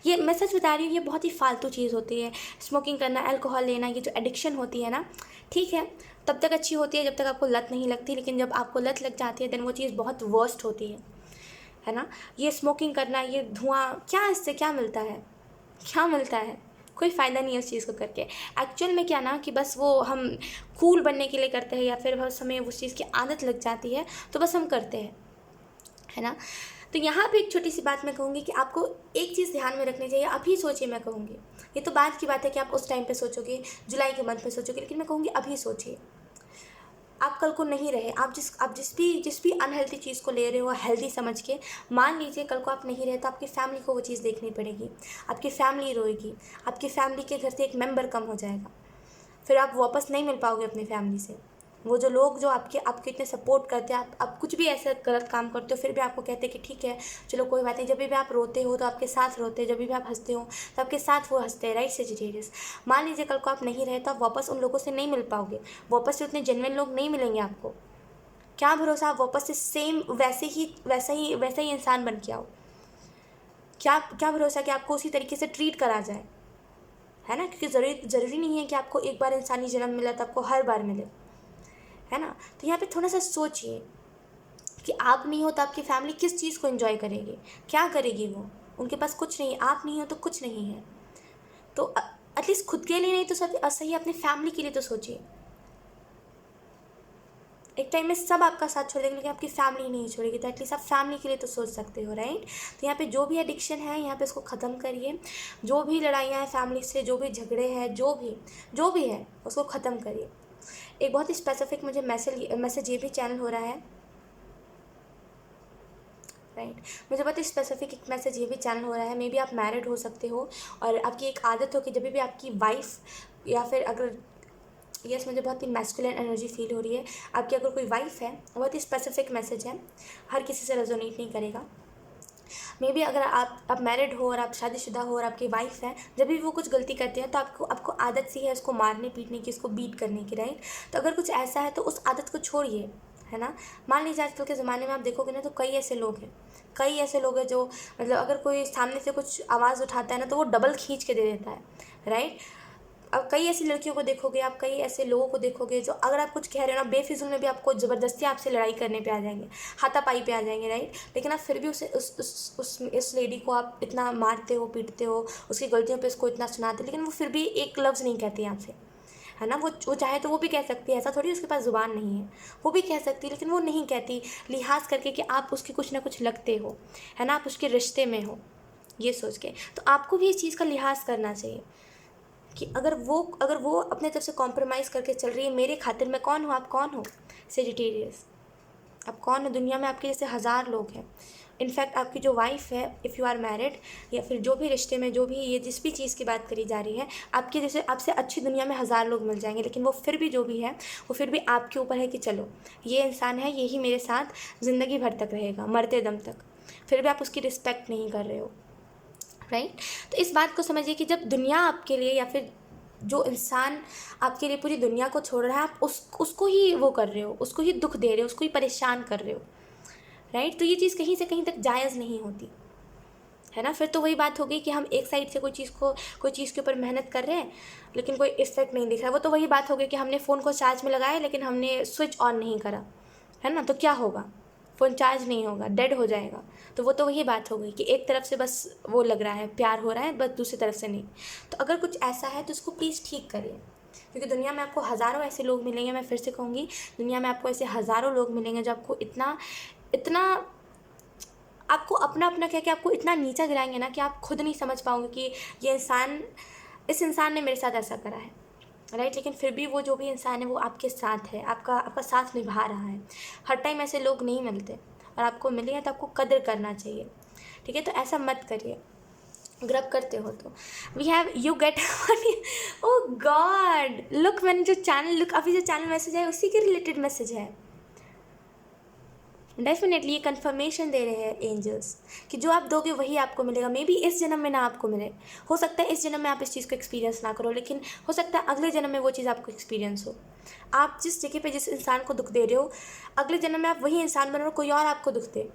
ये मैं सच बता रही हूँ, ये बहुत ही फालतू चीज़ होती है। स्मोकिंग करना, अल्कोहल लेना, ये जो एडिक्शन होती है ना, ठीक है, तब तक अच्छी होती है जब तक आपको लत नहीं लगती, लेकिन जब आपको लत लग जाती है देन वो चीज़ बहुत वर्स्ट होती है ना। ये स्मोकिंग करना, ये धुआं, क्या इससे क्या मिलता है? क्या मिलता है? कोई फ़ायदा नहीं है उस चीज़ को करके। एक्चुअल में क्या ना कि बस वो हम कूल बनने के लिए करते हैं, या फिर बस हमें उस चीज़ की आदत लग जाती है तो बस हम करते हैं, है ना। तो यहाँ पे एक छोटी सी बात मैं कहूँगी कि आपको एक चीज़ ध्यान में रखनी चाहिए, अभी सोचिए। मैं कहूँगी, ये तो बात की बात है कि आप उस टाइम पे सोचोगे, जुलाई के मंथ में सोचोगे, लेकिन मैं कहूँगी अभी सोचिए। आप कल को नहीं रहे, आप जिस भी अनहेल्दी चीज़ को ले रहे हो हेल्दी समझ के, मान लीजिए कल को आप नहीं रहे तो आपकी फैमिली को वो चीज़ देखनी पड़ेगी, आपकी फैमिली रोएगी, आपकी फैमिली के घर से एक मेंबर कम हो जाएगा, फिर आप वापस नहीं मिल पाओगे अपनी फैमिली से। वो जो लोग जो आपके इतने सपोर्ट करते हैं, आप कुछ भी ऐसा गलत काम करते हो फिर भी आपको कहते हैं कि ठीक है चलो कोई बात नहीं। जब भी आप रोते हो तो आपके साथ रोते हैं, जब भी आप हंसते हो तो आपके साथ वो हंसते हैं, राइट सेजिटेरियस। मान लीजिए कल को आप नहीं रहे तो आप वापस उन लोगों से नहीं मिल पाओगे, वापस से उतने जेन्युइन लोग नहीं मिलेंगे आपको। क्या भरोसा आप वापस से सेम वैसा ही इंसान बन के आओ? क्या भरोसा कि आपको उसी तरीके से ट्रीट करा जाए, है ना। क्योंकि ज़रूरी नहीं है कि आपको एक बार इंसानी जन्म मिला तो आपको हर बार मिले, है ना। तो यहाँ पे थोड़ा सा सोचिए कि आप नहीं हो तो आपकी फैमिली किस चीज़ को एंजॉय करेगी, क्या करेगी वो? उनके पास कुछ नहीं है, आप नहीं हो तो कुछ नहीं है। तो एटलीस्ट खुद के लिए नहीं तो सब सही, अपनी फैमिली के लिए तो सोचिए। एक टाइम में सब आपका साथ छोड़ देंगे लेकिन आपकी फैमिली नहीं छोड़ेगी, तो एटलीस्ट आप फैमिली के लिए तो सोच सकते हो, राइट। तो यहाँ पे जो भी एडिक्शन है यहाँ पे इसको ख़त्म करिए, जो भी लड़ाइयाँ हैं फैमिली से, जो भी झगड़े हैं, जो भी है उसको ख़त्म करिए। एक बहुत ही स्पेसिफिक मुझे मैसेज ये भी चैनल हो रहा है, राइट। मुझे बहुत ही स्पेसिफिक एक मैसेज ये भी चैनल हो रहा है। मे बी आप मैरिड हो सकते हो और आपकी एक आदत हो कि जब भी आपकी वाइफ या फिर अगर यस मुझे बहुत ही मैस्कुलिन एनर्जी फील हो रही है, आपकी अगर कोई वाइफ है, बहुत ही स्पेसिफिक मैसेज है, हर किसी से रेजोनेट नहीं करेगा। मे बी अगर आप मैरिड हो और आप शादीशुदा हो और आपकी वाइफ है, जब भी वो कुछ गलती करती है तो आपको आदत सी है उसको मारने पीटने की, उसको बीट करने की, राइट। तो अगर कुछ ऐसा है तो उस आदत को छोड़िए, है ना। मान लीजिए आजकल के ज़माने में आप देखोगे ना तो कई ऐसे लोग हैं जो मतलब अगर कोई सामने से कुछ आवाज़ उठाता है ना तो वो डबल खींच के दे देता है, राइट। अब कई ऐसी लड़कियों को देखोगे आप, कई ऐसे लोगों को देखोगे जो अगर आप कुछ कह रहे हो ना बेफिजूल में भी आपको ज़बरदस्ती आपसे लड़ाई करने पे आ जाएंगे, हाथापाई पे आ जाएंगे, राइट। लेकिन आप फिर भी उस लेडी को आप इतना मारते हो, पीटते हो, उसकी गलतियों पे उसको इतना सुनाते हो, लेकिन वो फिर भी एक लफ्ज़ नहीं कहती आपसे, है ना। वो चाहे तो वो भी कह सकती है, ऐसा थोड़ी उसके पास ज़ुबान नहीं है, वो भी कह सकती है, लेकिन वो नहीं कहती, लिहाज करके कि आप उसके कुछ ना कुछ लगते हो, है ना, आप उसके रिश्ते में हो, ये सोच के। तो आपको भी इस चीज़ का लिहाज करना चाहिए कि अगर वो अपने तरफ से कॉम्प्रोमाइज़ करके चल रही है, मेरे खातिर मैं कौन हूँ, आप कौन हो सेजिटेरियस? आप कौन हो? दुनिया में आपके जैसे हज़ार लोग हैं। इनफैक्ट आपकी जो वाइफ है, इफ़ यू आर मैरिड, या फिर जो भी रिश्ते में जो भी ये जिस भी चीज़ की बात करी जा रही है, आपके जैसे आपसे अच्छी दुनिया में हज़ार लोग मिल जाएंगे, लेकिन वो फिर भी जो भी है वो फिर भी आपके ऊपर है कि चलो ये इंसान है, यही मेरे साथ ज़िंदगी भर तक रहेगा, मरते दम तक। फिर भी आप उसकी रिस्पेक्ट नहीं कर रहे हो, राइट। तो इस बात को समझिए कि जब दुनिया आपके लिए या फिर जो इंसान आपके लिए पूरी दुनिया को छोड़ रहा है, आप उसको ही वो कर रहे हो, उसको ही दुख दे रहे हो, उसको ही परेशान कर रहे हो, राइट। तो ये चीज़ कहीं से कहीं तक जायज़ नहीं होती है ना। फिर तो वही बात हो गई कि हम एक साइड से कोई चीज़ के ऊपर मेहनत कर रहे हैं लेकिन कोई इफेक्ट नहीं दिख रहा है। वो तो वही बात हो गई कि हमने फ़ोन को चार्ज में लगाया लेकिन हमने स्विच ऑन नहीं करा, है ना। तो क्या होगा, फ़ोन चार्ज नहीं होगा, डेड हो जाएगा। तो वो तो वही बात हो गई कि एक तरफ से बस वो लग रहा है, प्यार हो रहा है, बस दूसरी तरफ से नहीं। तो अगर कुछ ऐसा है तो उसको प्लीज़ ठीक करिए, क्योंकि दुनिया में आपको हज़ारों ऐसे लोग मिलेंगे। मैं फिर से कहूँगी, दुनिया में आपको ऐसे हज़ारों लोग मिलेंगे जो आपको इतना आपको अपना अपना कह के आपको इतना नीचा गिराएंगे ना कि आप खुद नहीं समझ पाओगे कि इस इंसान ने मेरे साथ ऐसा करा है, राइट। लेकिन फिर भी वो जो भी इंसान है वो आपके साथ है, आपका साथ निभा रहा है। हर टाइम ऐसे लोग नहीं मिलते, और आपको मिले हैं तो आपको कदर करना चाहिए, ठीक है। तो ऐसा मत करिए अगर आप करते हो तो। We have you get oh God, look, मैंने जो चैनल अभी जो चैनल मैसेज है उसी के रिलेटेड मैसेज है। डेफिनेटली ये कन्फर्मेशन दे रहे हैं एंजल्स कि जो आप दोगे वही आपको मिलेगा। मे बी इस जन्म में ना आपको मिले, हो सकता है इस जन्म में आप इस चीज़ को एक्सपीरियंस ना करो, लेकिन हो सकता है अगले जन्म में वो चीज़ आपको एक्सपीरियंस हो। आप जिस जगह पे जिस इंसान को दुख दे रहे हो, अगले जन्म में आप वही इंसान बनो और कोई और आपको दुख दे,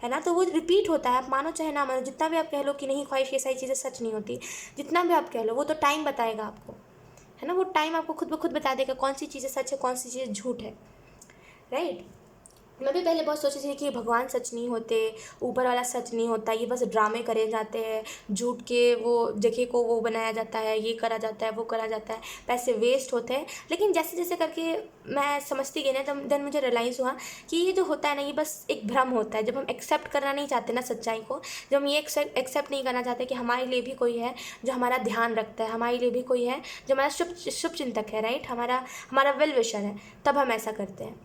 है ना। तो वो रिपीट होता है, आप मानो चाहे ना मानो। जितना भी आप कह लो कि नहीं ख्वाहिश, ये सारी चीज़ें सच नहीं होती, जितना भी आप कह लो वो तो टाइम बताएगा आपको, है ना। वो टाइम आपको खुद ब खुद बता देगा कौन सी चीज़ें सच है, कौन सी चीज़ें झूठ है, राइट। मैं भी पहले बहुत सोची थी कि भगवान सच नहीं होते, ऊपर वाला सच नहीं होता, ये बस ड्रामे करे जाते हैं, झूठ के वो जगह को वो बनाया जाता है, ये करा जाता है, वो करा जाता है, पैसे वेस्ट होते हैं। लेकिन जैसे जैसे करके मैं समझती गई ना, तब देन मुझे रियलाइज़ हुआ कि ये जो होता है ना, ये बस एक भ्रम होता है। जब हम एक्सेप्ट करना नहीं चाहते ना सच्चाई को, जब हम ये एक्सेप्ट नहीं करना चाहते कि हमारे लिए भी कोई है जो हमारा ध्यान रखता है, हमारे लिए भी कोई है जो हमारा शुभ चिंतक है, राइट, हमारा वेल विशर है, तब हम ऐसा करते हैं,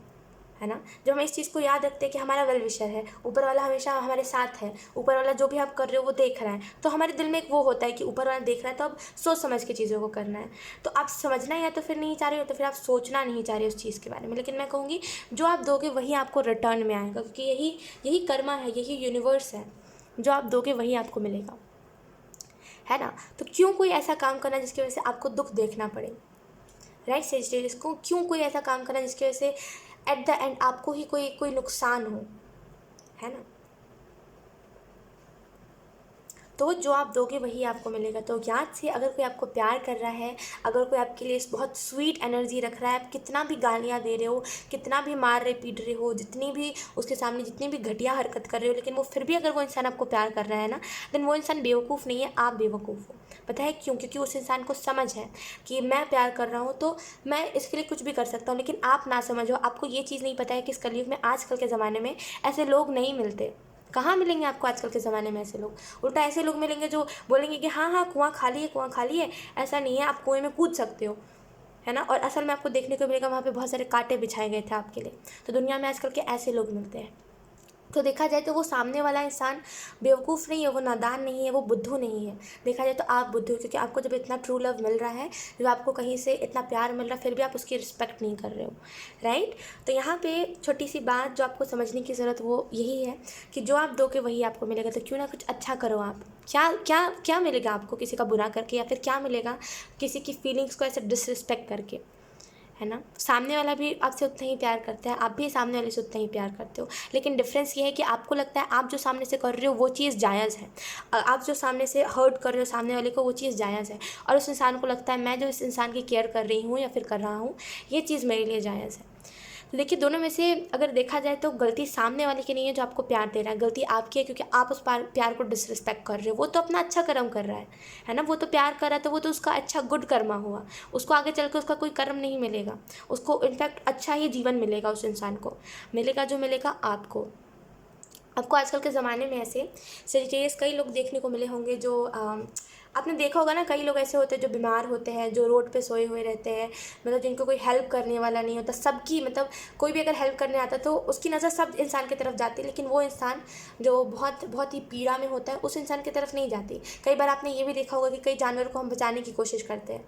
है ना। जब हम इस चीज़ को याद रखते हैं कि हमारा वेल विशर है, ऊपर वाला हमेशा हमारे साथ है, ऊपर वाला जो भी आप कर रहे हो वो देख रहा है, तो हमारे दिल में एक वो होता है कि ऊपर वाला देख रहा है, तो अब सोच समझ के चीज़ों को करना है। तो आप समझना या तो फिर नहीं चाह रहे हो, तो फिर आप सोचना नहीं चाह रहे उस चीज़ के बारे में। लेकिन मैं कहूँगी जो आप दोगे वही आपको रिटर्न में आएगा, क्योंकि यही कर्मा है, यही यूनिवर्स है। जो आप दोगे वही आपको मिलेगा, है ना। तो क्यों कोई ऐसा काम करना जिसकी वजह से आपको दुख देखना पड़े, राइट सेजिटेरियस को। क्यों कोई ऐसा काम करना जिसकी वजह से एट द एंड आपको ही कोई नुकसान हो, है ना। तो जो आप दोगे वही आपको मिलेगा। तो याद से, अगर कोई आपको प्यार कर रहा है, अगर कोई आपके लिए बहुत स्वीट एनर्जी रख रहा है, आप कितना भी गालियाँ दे रहे हो, कितना भी मार रहे पीट रहे हो, जितनी भी उसके सामने जितनी भी घटिया हरकत कर रहे हो, लेकिन वो फिर भी अगर वो इंसान आपको प्यार कर रहा है ना, देन वो इंसान बेवकूफ़ नहीं है, आप बेवकूफ़ हो। पता है क्यों? क्योंकि उस इंसान को समझ है कि मैं प्यार कर रहा हूँ तो मैं इसके लिए कुछ भी कर सकता हूँ। लेकिन आप ना समझो, आपको ये चीज़ नहीं पता है कि इस कलयुग में, आजकल के ज़माने में ऐसे लोग नहीं मिलते। कहाँ मिलेंगे आपको आजकल के ज़माने में ऐसे लोग? उल्टा ऐसे लोग मिलेंगे जो बोलेंगे कि हाँ हाँ कुआँ खाली है, ऐसा नहीं है, आप कुएँ में कूद सकते हो, है ना। और असल में आपको देखने को मिलेगा वहाँ पे बहुत सारे कांटे बिछाए गए थे आपके लिए। तो दुनिया में आजकल के ऐसे लोग मिलते हैं। तो देखा जाए तो वो सामने वाला इंसान बेवकूफ़ नहीं है, वो नादान नहीं है, वो बुद्धू नहीं है। देखा जाए तो आप बुद्धू हो, क्योंकि आपको जब इतना ट्रू लव मिल रहा है, जब आपको कहीं से इतना प्यार मिल रहा है, फिर भी आप उसकी रिस्पेक्ट नहीं कर रहे हो, राइट। तो यहाँ पे छोटी सी बात जो आपको समझने की ज़रूरत वो यही है कि जो आप दोगे वही आपको मिलेगा। तो क्यों ना कुछ अच्छा करो आप। क्या क्या क्या मिलेगा आपको किसी का बुरा करके, या फिर क्या मिलेगा किसी की फीलिंग्स को ऐसे डिसरिस्पेक्ट करके, है ना। सामने वाला भी आपसे उतना ही प्यार करता है, आप भी सामने वाले से उतना ही प्यार करते हो। लेकिन डिफरेंस ये है कि आपको लगता है आप जो सामने से कर रहे हो वो चीज़ जायज़ है, आप जो सामने से हर्ट कर रहे हो सामने वाले को वो चीज़ जायज़ है, और उस इंसान को लगता है मैं जो इस इंसान की केयर कर रही हूँ या फिर कर रहा हूँ ये चीज़ मेरे लिए जायज़ है। तो देखिए, दोनों में से अगर देखा जाए तो गलती सामने वाले की नहीं है जो आपको प्यार दे रहा है, गलती आपकी है, क्योंकि आप उस प्यार को डिसरिस्पेक्ट कर रहे हो। वो तो अपना अच्छा कर्म कर रहा है ना। वो तो प्यार कर रहा है तो वो तो उसका अच्छा गुड कर्मा हुआ, उसको आगे चल कर उसका कोई कर्म नहीं मिलेगा, उसको इनफैक्ट अच्छा ही जीवन मिलेगा, उस इंसान को मिलेगा जो मिलेगा आपको। आजकल के ज़माने में ऐसे सेजिटेरियस कई लोग देखने को मिले होंगे जो आपने देखा होगा ना, कई लोग ऐसे होते हैं जो बीमार होते हैं, जो रोड पे सोए हुए रहते हैं, मतलब जिनको कोई हेल्प करने वाला नहीं होता। सबकी मतलब कोई भी अगर हेल्प करने आता तो उसकी नज़र सब इंसान की तरफ जाती है, लेकिन वो इंसान जो बहुत बहुत ही पीड़ा में होता है उस इंसान की तरफ नहीं जाती। कई बार आपने ये भी देखा होगा कि कई जानवरों को हम बचाने की कोशिश करते हैं,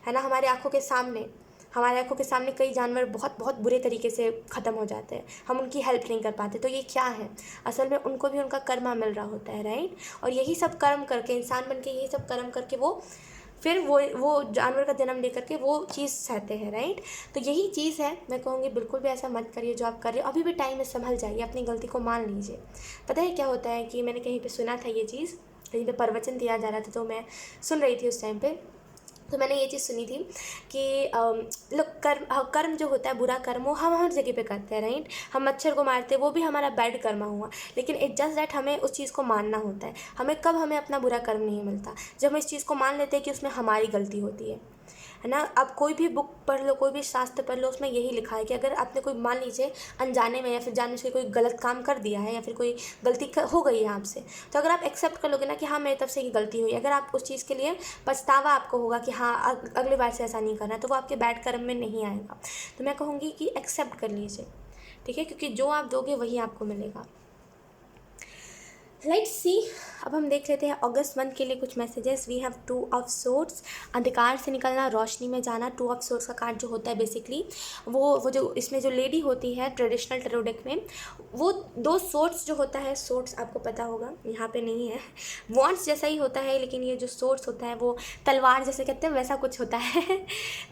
है ना, हमारे आँखों के सामने, हमारे आंखों के सामने कई जानवर बहुत बहुत बुरे तरीके से ख़त्म हो जाते हैं, हम उनकी हेल्प नहीं कर पाते। तो ये क्या है, असल में उनको भी उनका कर्मा मिल रहा होता है, राइट। और यही सब कर्म करके, इंसान बन के यही सब कर्म करके वो फिर वो जानवर का जन्म लेकर के वो चीज़ सहते हैं, राइट। तो यही चीज़ है, मैं कहूँगी बिल्कुल भी ऐसा मत करिए जो आप कर रहे हो। अभी भी टाइम है, संभल जाइए, अपनी गलती को मान लीजिए। पता है क्या होता है कि मैंने कहीं पे सुना था ये चीज़, कहीं पे प्रवचन दिया जा रहा था, तो मैं सुन रही थी उस टाइम पे। तो मैंने ये चीज़ सुनी थी कि लोग कर्म जो होता है, बुरा कर्म, वो हम हर जगह पे करते हैं, राइट। हम मच्छर को मारते हैं, वो भी हमारा बैड कर्म हुआ, लेकिन इट जस्ट दैट हमें उस चीज़ को मानना होता है। हमें अपना बुरा कर्म नहीं मिलता जब हम इस चीज़ को मान लेते हैं कि उसमें हमारी गलती होती है ना। आप कोई भी बुक पढ़ लो, कोई भी शास्त्र पढ़ लो, उसमें यही लिखा है कि अगर आपने कोई, मान लीजिए अनजाने में या फिर जानने से कोई गलत काम कर दिया है या फिर कोई गलती हो गई है आपसे, तो अगर आप एक्सेप्ट कर लोगे ना कि हाँ मेरी तरफ से ये गलती हुई, अगर आप उस चीज़ के लिए पछतावा आपको होगा कि हाँ अगली बार से ऐसा नहीं करना, तो वो आपके बैड कर्म में नहीं आएगा। तो मैं कहूँगी कि एक्सेप्ट कर लीजिए, ठीक है, क्योंकि जो आप दोगे वही आपको मिलेगा। लेट्स सी, अब हम देख लेते हैं अगस्त मंथ के लिए कुछ messages. We have 2 of swords, अंधकार से निकलना, रोशनी में जाना। 2 ऑफ सोर्ड्स का कार्ड जो होता है बेसिकली वो जो इसमें जो लेडी होती है ट्रेडिशनल टैरो डेक में, वो 2 सोर्ड्स जो होता है, सोर्ड्स आपको पता होगा यहाँ पे नहीं है, वॉन्ड्स जैसा ही होता है, लेकिन ये जो सोर्ड्स होता है वो तलवार जैसे कहते हैं वैसा कुछ होता है।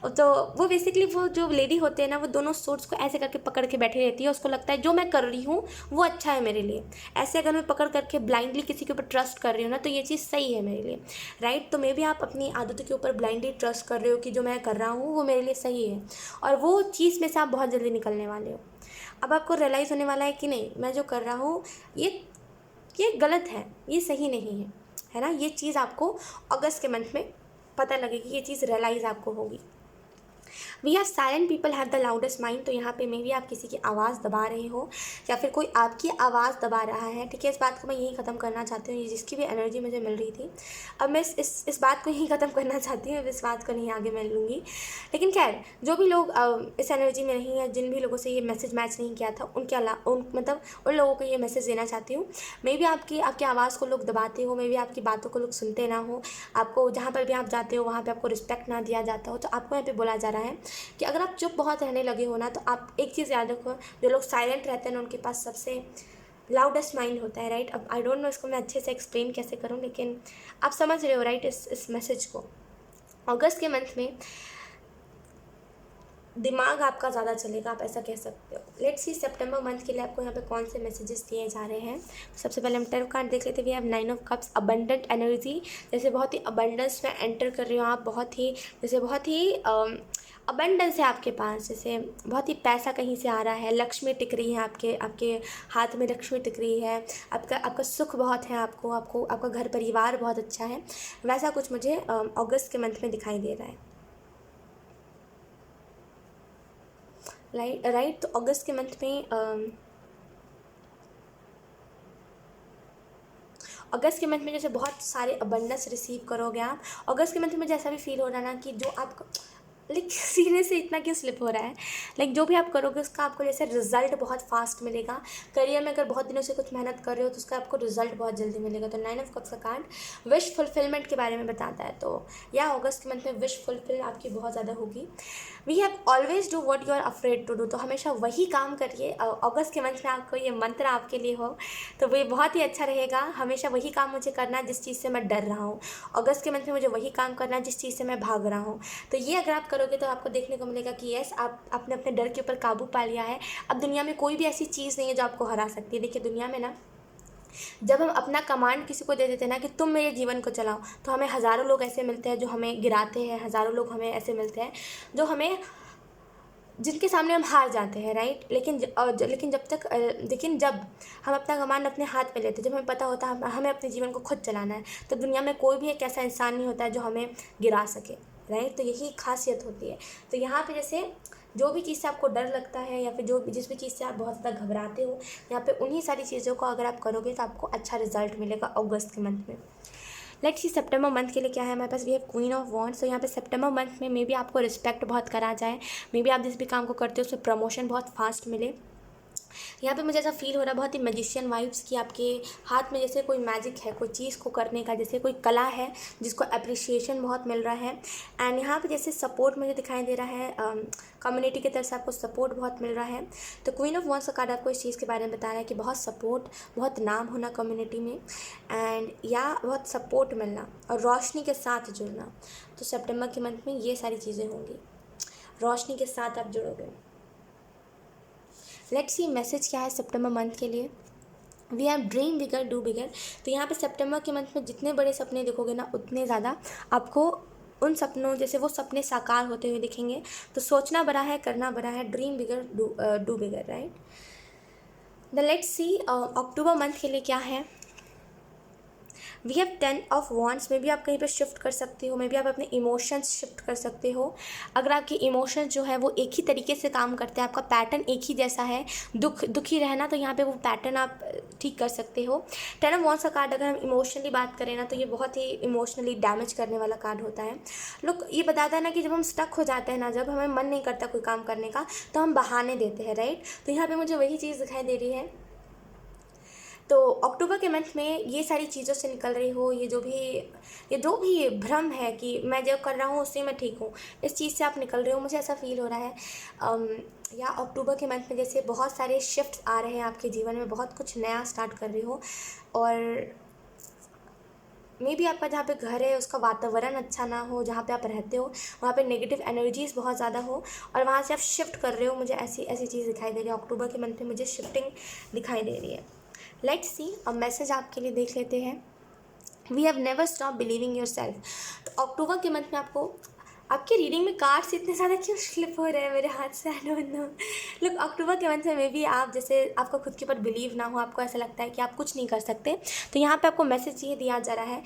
तो वो बेसिकली वो जो लेडी होते हैं ना, वो दोनों सोर्ड्स को ऐसे करके पकड़ के बैठी रहती है। उसको लगता है जो मैं कर रही हूँ वो अच्छा है मेरे लिए। ऐसे अगर मैं पकड़ करके ब्लाइंडली किसी के ऊपर ट्रस्ट कर रही हूँ ना, तो ये चीज़ सही है मेरे लिए, राइट। तो मे भी आप अपनी आदतों के ऊपर ब्लाइंडली ट्रस्ट कर रहे हो कि जो मैं कर रहा हूँ वो मेरे लिए सही है, और वो चीज़ में से आप बहुत जल्दी निकलने वाले हो। अब आपको रियलाइज़ होने वाला है कि नहीं, मैं जो कर रहा हूँ ये गलत है, ये सही नहीं है ना। ये चीज़ आपको अगस्त के मंथ में पता लगेगी, ये चीज़ रियलाइज़ आपको होगी। We have silent people have the loudest mind. तो यहाँ पे मे भी आप किसी की आवाज़ दबा रहे हो या फिर कोई आपकी आवाज़ दबा रहा है, ठीक है। इस बात को मैं यही ख़त्म करना चाहती हूँ, ये जिसकी भी एनर्जी मुझे मिल रही थी, अब मैं इस बात को यही ख़त्म करना चाहती हूँ, इस बात को नहीं आगे मैं लूँगी। लेकिन खैर, जो भी लोग इस एनर्जी में नहीं है, जिन भी लोगों से ये मैसेज मैच नहीं किया था, उनके मतलब उन लोगों को ये मैसेज देना चाहती हूँ। मे भी आपकी आवाज़ को लोग दबाते हो, मे भी आपकी बातों को लोग सुनते ना हो, आपको जहाँ पर भी आप जाते हो वहाँ पर आपको रिस्पेक्ट ना दिया जाता हो, तो आपको यहाँ पर बोला जा रहा है कि अगर आप चुप बहुत रहने लगे हो ना, तो आप एक चीज़ याद रखो, जो लोग साइलेंट रहते हैं ना उनके पास सबसे लाउडेस्ट माइंड होता है, राइट। अब आई डोंट नो इसको मैं अच्छे से एक्सप्लेन कैसे करूं, लेकिन आप समझ रहे हो, राइट, इस मैसेज को। अगस्त के मंथ में दिमाग आपका ज़्यादा चलेगा, आप ऐसा कह सकते हो। लेट्स सी सितंबर मंथ के लिए आपको यहाँ पे कौन से मैसेजेस दिए जा रहे हैं। सबसे पहले हम टैरो कार्ड देख लेते हैं। We have 9 of cups, abundant energy, जैसे बहुत ही अबंडेंस में एंटर कर रहे हो आप, बहुत ही अबंडेंस है आपके पास, जैसे बहुत ही पैसा कहीं से आ रहा है, लक्ष्मी टिक रही है आपके हाथ में, लक्ष्मी टिक रही है, आपका सुख बहुत है, आपका घर परिवार बहुत अच्छा है, वैसा कुछ मुझे अगस्त के मंथ में दिखाई दे रहा है, राइट। तो अगस्त के मंथ में अगस्त के मंथ में जैसे बहुत सारे अबंडेंस रिसीव करोगे आप। अगस्त के मंथ में जैसा भी फील हो रहा है ना कि जो आपको सीने से इतना क्यों स्लिप हो रहा है, जो भी आप करोगे उसका आपको जैसे रिजल्ट बहुत फास्ट मिलेगा। करियर में अगर बहुत दिनों से कुछ मेहनत कर रहे हो तो उसका आपको रिजल्ट बहुत जल्दी मिलेगा। तो 9 ऑफ कप्स का कार्ड विश फुलफिलमेंट के बारे में बताता है। तो या अगस्त के मंथ में विश फुलफिल आपकी बहुत ज़्यादा होगी। We have always do what you are afraid to do. तो हमेशा वही काम करिए। अगस्त के मंथ में आपको ये मंत्र आपके लिए हो तो वो बहुत ही अच्छा रहेगा। हमेशा वही काम मुझे करना है जिस चीज़ से मैं डर रहा हूँ। अगस्त के मंथ में मुझे वही काम करना है जिस चीज़ से मैं भाग रहा हूँ। तो ये अगर आप करोगे तो आपको देखने को मिलेगा कि यस, आपने अपने डर के ऊपर काबू पा लिया है। अब दुनिया में कोई भी ऐसी चीज़ नहीं है जो आपको हरा सकती है। देखिए दुनिया में ना, जब हम अपना कमांड किसी को दे देते हैं ना कि तुम मेरे जीवन को चलाओ, तो हमें हज़ारों लोग ऐसे मिलते हैं जो हमें गिराते हैं, हज़ारों लोग हमें ऐसे मिलते हैं जो हमें, जिनके सामने हम हार जाते हैं, राइट। लेकिन जब हम अपना कमांड अपने हाथ में लेते हैं, जब हमें पता होता है हमें अपने जीवन को खुद चलाना है, तो दुनिया में कोई भी एक ऐसा इंसान नहीं होता है जो हमें गिरा सके, राइट। तो यही खासियत होती है। तो यहाँ पे जैसे जो भी चीज़ से आपको डर लगता है या फिर जिस भी चीज़ से आप बहुत ज़्यादा घबराते हो, यहाँ पे उन्हीं सारी चीज़ों को अगर आप करोगे तो आपको अच्छा रिजल्ट मिलेगा अगस्त के मंथ में। लेट्स सी सितंबर मंथ के लिए क्या है हमारे पास। We have queen of wands. तो यहाँ पे सितंबर मंथ में मे बी आपको रिस्पेक्ट बहुत करा जाए, मे बी आप जिस भी काम को करते हो उसमें प्रमोशन बहुत फास्ट मिले, यहाँ पे मुझे ऐसा फील हो रहा है बहुत ही मैजिशियन वाइब्स कि आपके हाथ में जैसे कोई मैजिक है, कोई चीज़ को करने का, जैसे कोई कला है जिसको अप्रिसिएशन बहुत मिल रहा है। एंड यहाँ पे जैसे सपोर्ट मुझे दिखाई दे रहा है, कम्युनिटी की तरफ से आपको सपोर्ट बहुत मिल रहा है। तो क्वीन ऑफ वॉन्ड्स का कार्ड आपको इस चीज़ के बारे में बता रहा है कि बहुत सपोर्ट, बहुत नाम होना कम्युनिटी में, एंड या बहुत सपोर्ट मिलना और रोशनी के साथ जुड़ना। तो सितंबर के मंथ में ये सारी चीज़ें होंगी, रोशनी के साथ आप जुड़ोगे। लेट्स सी मैसेज क्या है सितंबर मंथ के लिए। We have dream bigger do bigger. तो यहाँ पे सितंबर के मंथ में जितने बड़े सपने देखोगे ना, उतने ज़्यादा आपको उन सपनों जैसे वो सपने साकार होते हुए दिखेंगे। तो सोचना बड़ा है, करना बड़ा है, dream bigger do bigger, right. The let's see October month के लिए क्या है। We have 10 of wands. में भी आप कहीं पर शिफ्ट कर सकते हो, मे भी आप अपने इमोशंस शिफ्ट कर सकते हो। अगर आपके इमोशंस जो है वो एक ही तरीके से काम करते हैं, आपका पैटर्न एक ही जैसा है, दुखी रहना, तो यहाँ पे वो पैटर्न आप ठीक कर सकते हो। 10 ऑफ वॉन्ड्स का कार्ड अगर हम इमोशनली बात करें ना, तो ये बहुत ही इमोशनली डैमेज करने वाला कार्ड होता है। लोग ये बताता है ना कि जब हम स्टक हो जाते हैं ना, जब हमें मन नहीं करता कोई काम करने का, तो हम बहाने देते हैं, राइट। तो यहाँ पे मुझे वही चीज़ दिखाई दे रही है। तो अक्टूबर के मंथ में ये सारी चीज़ों से निकल रही हो, ये जो भी भ्रम है कि मैं जो कर रहा हूँ उससे मैं ठीक हूँ, इस चीज़ से आप निकल रहे हो, मुझे ऐसा फील हो रहा है। या अक्टूबर के मंथ में जैसे बहुत सारे शिफ्ट्स आ रहे हैं आपके जीवन में, बहुत कुछ नया स्टार्ट कर रहे हो, और मे बी आपका जहाँ पे घर है उसका वातावरण अच्छा ना हो, जहाँ पे आप रहते हो वहाँ पे नेगेटिव एनर्जीज़ बहुत ज़्यादा हो, और वहाँ से आप शिफ्ट कर रहे हो। मुझे ऐसी चीज़ दिखाई दे रही है अक्टूबर के मंथ में, मुझे शिफ्टिंग दिखाई दे रही है। लेट्स सी, अब मैसेज आपके लिए देख लेते हैं। We have never stop believing yourself. तो अक्टूबर के मंथ में आपको आपकी रीडिंग में कार्ड्स इतने ज़्यादा क्यों स्लिप हो रहे हैं मेरे हाथ से, आई डोंट नो। लुक, अक्टूबर के मंथ में भी आप जैसे आपको खुद के ऊपर बिलीव ना हो, आपको ऐसा लगता है कि आप कुछ नहीं कर सकते, तो यहाँ पे आपको मैसेज ये दिया जा रहा है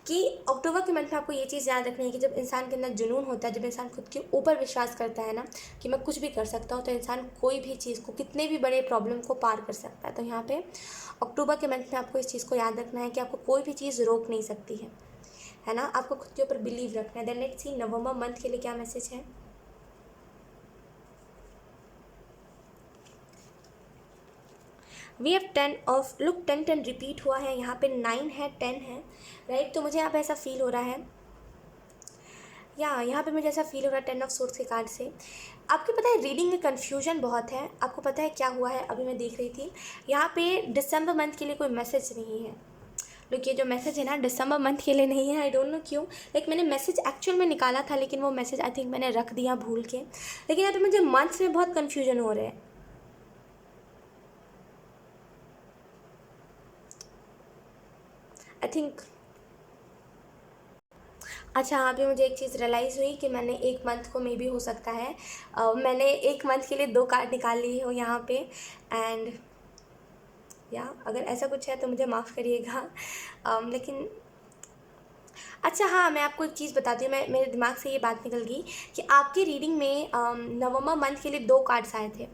कि अक्टूबर के मंथ में आपको ये चीज़ याद रखनी है कि जब इंसान के अंदर जुनून होता है, जब इंसान खुद के ऊपर विश्वास करता है ना कि मैं कुछ भी कर सकता हूँ, तो इंसान कोई भी चीज़ को, कितने भी बड़े प्रॉब्लम को पार कर सकता है। तो यहाँ पे अक्टूबर के मंथ में आपको इस चीज़ को याद रखना है कि आपको कोई भी चीज़ रोक नहीं सकती है ना। आपको खुद के ऊपर बिलीव रखना है। Then let's see November month के लिए क्या मैसेज है। We have 10 of, look 10 repeat हुआ है, यहाँ पे 9 है, 10 है, राइट। तो मुझे यहाँ पे ऐसा फील हो रहा है, यहाँ पे मुझे ऐसा फील हो रहा है 10 ऑफ सोर्ड्स के कार्ड से। आपको पता है रीडिंग में कन्फ्यूजन बहुत है। आपको पता है क्या हुआ है, अभी मैं देख रही थी, यहाँ पे दिसंबर मंथ के लिए कोई मैसेज नहीं है। लोग, ये जो मैसेज है ना दिसंबर मंथ के लिए नहीं है, आई डोंट नो क्यों। लाइक मैंने मैसेज एक्चुअल में निकाला था, लेकिन वो मैसेज आई थिंक मैंने रख दिया भूल के। लेकिन यहाँ पे मुझे मंथ्स में बहुत कन्फ्यूजन हो रहा है। आई थिंक, अच्छा, यहाँ पे मुझे एक चीज़ रियलाइज़ हुई कि मैंने एक मंथ को मे भी हो सकता है मैंने एक मंथ के लिए 2 कार्ड निकाल ली हो यहाँ पे। एंड या अगर ऐसा कुछ है तो मुझे माफ़ करिएगा। लेकिन अच्छा, हाँ, मैं आपको एक चीज़ बताती हूँ, मेरे दिमाग से ये बात निकल गई कि आपकी रीडिंग में नवंबर मंथ के लिए 2 कार्ड्स आए थे।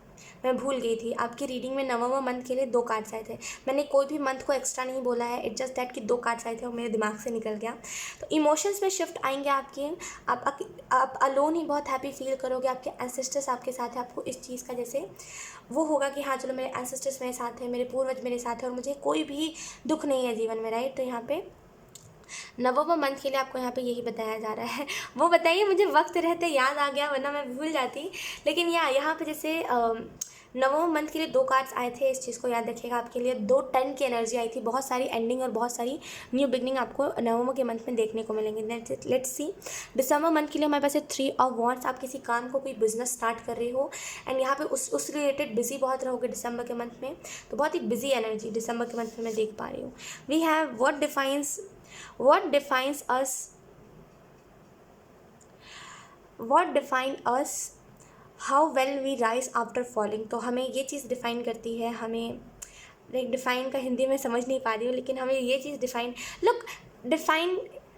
मैं भूल गई थी, आपकी रीडिंग में नवंबर मंथ के लिए 2 कार्ड्स आए थे। मैंने कोई भी मंथ को एक्स्ट्रा नहीं बोला है, इट्स जस्ट दैट कि 2 कार्ड्स आए थे और मेरे दिमाग से निकल गया। तो इमोशंस में शिफ्ट आएंगे आपके, आप अलोन ही बहुत हैप्पी फील करोगे। आपके एंसेस्टर्स आपके साथ है, आपको इस चीज़ का जैसे वो होगा कि हाँ चलो, मेरे एंसेस्टर्स मेरे साथ हैं, मेरे पूर्वज मेरे साथ हैं और मुझे कोई भी दुख नहीं है जीवन में, राइट। तो यहाँ पे नवंबर मंथ के लिए आपको यहाँ पे यही बताया जा रहा है। वो बताइए, मुझे वक्त रहते याद आ गया, वरना मैं भूल जाती। लेकिन यहाँ पे जैसे नवंबर मंथ के लिए 2 कार्ड्स आए थे, इस चीज़ को याद रखिएगा। आपके लिए 2 10 की एनर्जी आई थी, बहुत सारी एंडिंग और बहुत सारी न्यू बिगनिंग आपको नवंबर के मंथ में देखने को मिलेंगे। लेट्स सी दिसंबर मंथ के लिए हमारे पास है 3 ऑफ वॉन्ड्स। आप किसी काम को, कोई बिजनेस स्टार्ट कर रहे हो एंड यहाँ पे उस रिलेटेड बिजी बहुत रहोगे दिसंबर के मंथ में। तो बहुत ही बिजी एनर्जी दिसंबर के मंथ में मैं देख पा रही हूँ। We have what define us, how well we rise after falling। तो हमें ये चीज़ डिफ़ाइन करती है, हमें लाइक डिफ़ाइन का हिंदी में समझ नहीं पा रही हूँ, लेकिन हमें ये चीज़ डिफ़ाइन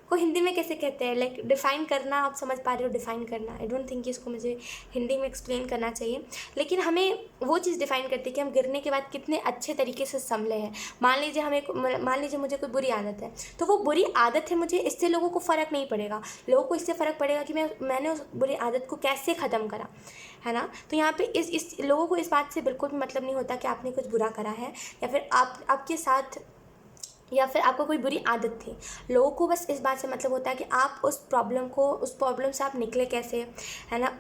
को हिंदी में कैसे कहते हैं, लाइक डिफ़ाइन करना, आप समझ पा रहे हो, डिफ़ाइन करना, आई डोंट थिंक इसको मुझे हिंदी में एक्सप्लेन करना चाहिए, लेकिन हमें वो चीज़ डिफ़ाइन करती है कि हम गिरने के बाद कितने अच्छे तरीके से संभले हैं। मान लीजिए मुझे कोई बुरी आदत है, तो वो बुरी आदत है मुझे, इससे लोगों को फ़र्क नहीं पड़ेगा, लोगों को इससे फ़र्क पड़ेगा कि मैंने उस बुरी आदत को कैसे ख़त्म करा, है ना। तो यहाँ पे इस लोगों को इस बात से बिल्कुल भी मतलब नहीं होता कि आपने कुछ बुरा करा है, या फिर आपके साथ, या फिर आपको कोई बुरी आदत थी। लोगों को बस इस बात से मतलब होता है कि आप उस प्रॉब्लम से आप निकले कैसे, है ना।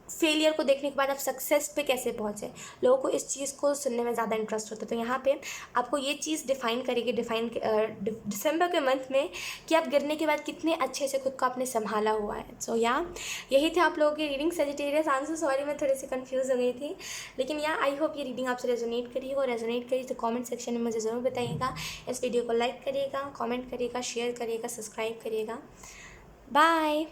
फेलियर को देखने के बाद आप सक्सेस पे कैसे पहुँचे, लोगों को इस चीज़ को सुनने में ज़्यादा इंटरेस्ट होता है। तो यहाँ पे आपको ये चीज़ डिफ़ाइन करेगी दिसंबर के मंथ में, कि आप गिरने के बाद कितने अच्छे से खुद को आपने संभाला हुआ है। सो यही थे आप लोगों की रीडिंग सेजिटेरियस। आंसर सॉरी, मैं थोड़ी सी कंफ्यूज हो गई थी, लेकिन आई होप ये रीडिंग आपसे रेजोनेट करी हो। रेजोनेट करी तो कॉमेंट सेक्शन में मुझे ज़रूर बताइएगा। इस वीडियो को लाइक करिएगा, कॉमेंट करिएगा, शेयर करिएगा, सब्सक्राइब करिएगा। बाय।